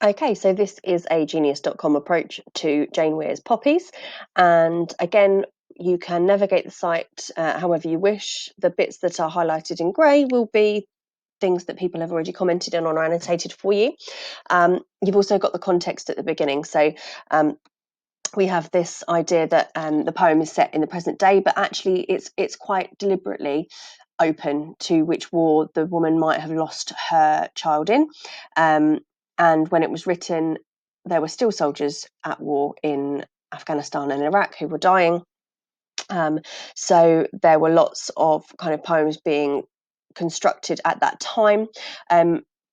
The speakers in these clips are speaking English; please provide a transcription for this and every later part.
Okay, so this is a genius.com approach to Jane Weir's Poppies, and again, you can navigate the site however you wish. The bits that are highlighted in grey will be things that people have already commented on or annotated for you. You've also got the context at the beginning, so we have this idea that the poem is set in the present day, but actually it's quite deliberately open to which war the woman might have lost her child in. And when it was written, there were still soldiers at war in Afghanistan and Iraq who were dying. So there were lots of kind of poems being constructed at that time.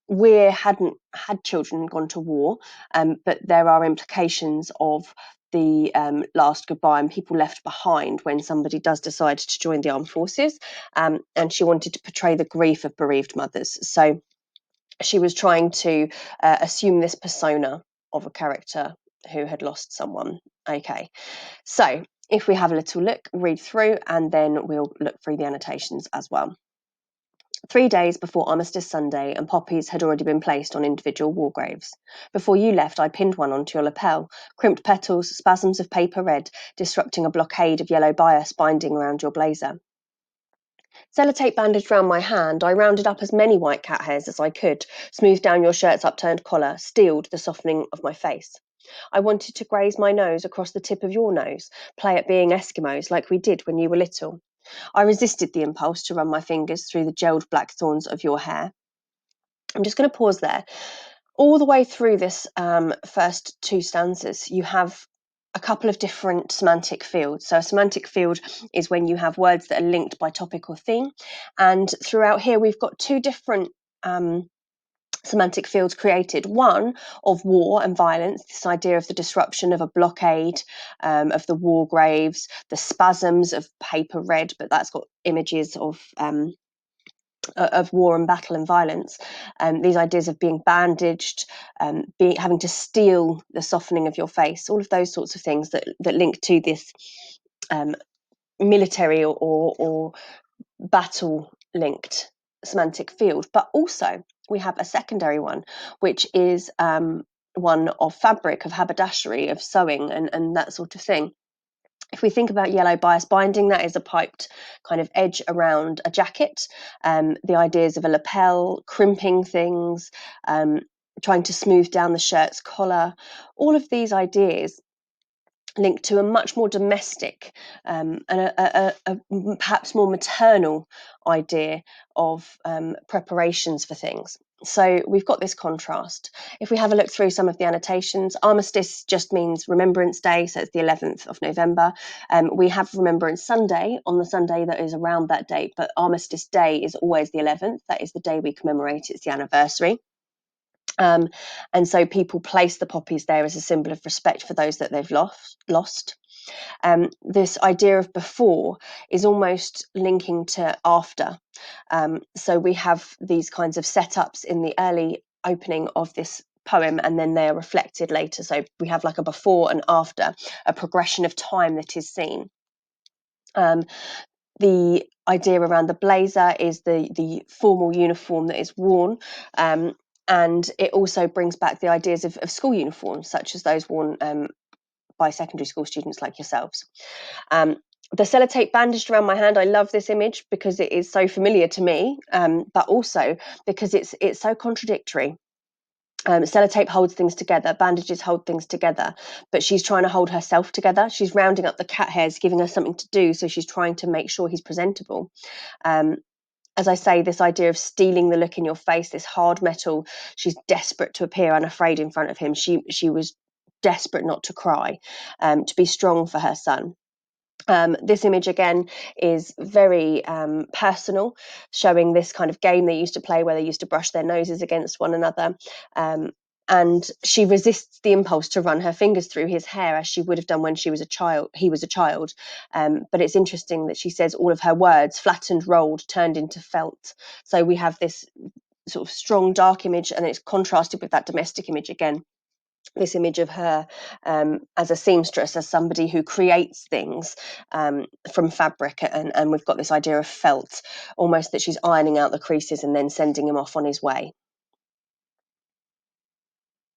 Weir hadn't had children gone to war, but there are implications of the last goodbye and people left behind when somebody does decide to join the armed forces. And she wanted to portray the grief of bereaved mothers. So she was trying to assume this persona of a character who had lost someone. Okay, so if we have a little look, read through, and then we'll look through the annotations as well. 3 days before Armistice Sunday, and poppies had already been placed on individual war graves. Before you left, I pinned one onto your lapel, crimped petals, spasms of paper red, disrupting a blockade of yellow bias binding around your blazer. Sellotape bandaged round my hand, I rounded up as many white cat hairs as I could, smoothed down your shirt's upturned collar, steeled the softening of my face. I wanted to graze my nose across the tip of your nose, play at being Eskimos like we did when you were little. I resisted the impulse to run my fingers through the gelled black thorns of your hair. I'm just going to pause there. All the way through this first two stanzas, you have a couple of different semantic fields. So a semantic field is when you have words that are linked by topic or theme. And throughout here, we've got two different semantic fields created. One of war and violence, this idea of the disruption of a blockade, of the war graves, the spasms of paper red, but that's got images of war and battle and violence. These ideas of being bandaged, having to steel the softening of your face, all of those sorts of things that link to this military or battle linked semantic field. But also we have a secondary one, which is one of fabric, of haberdashery, of sewing and that sort of thing. If we think about yellow bias binding, that is a piped kind of edge around a jacket. The ideas of a lapel, crimping things, trying to smooth down the shirt's collar, all of these ideas linked to a much more domestic and a perhaps more maternal idea of preparations for things. So we've got this contrast. If we have a look through some of the annotations, Armistice just means Remembrance Day, so it's the 11th of November. We have Remembrance Sunday on the Sunday that is around that date, but Armistice Day is always the 11th. That is the day we commemorate, it's the anniversary. And so people place the poppies there as a symbol of respect for those that they've lost. This idea of before is almost linking to after. So we have these kinds of setups in the early opening of this poem, and then they are reflected later. So we have like a before and after, a progression of time that is seen. The idea around the blazer is the formal uniform that is worn. And it also brings back the ideas of school uniforms, such as those worn by secondary school students like yourselves. The sellotape bandaged around my hand, I love this image because it is so familiar to me, but also because it's so contradictory. Sellotape holds things together, bandages hold things together, but she's trying to hold herself together. She's rounding up the cat hairs, giving her something to do, so she's trying to make sure he's presentable. As I say, this idea of stealing the look in your face, this hard metal, she's desperate to appear unafraid in front of him. She was desperate not to cry, to be strong for her son. This image again is very personal, showing this kind of game they used to play where they used to brush their noses against one another. And she resists the impulse to run her fingers through his hair as she would have done when he was a child. But it's interesting that she says all of her words, flattened, rolled, turned into felt. So we have this sort of strong, dark image, and it's contrasted with that domestic image again. This image of her as a seamstress, as somebody who creates things from fabric, and we've got this idea of felt, almost that she's ironing out the creases and then sending him off on his way.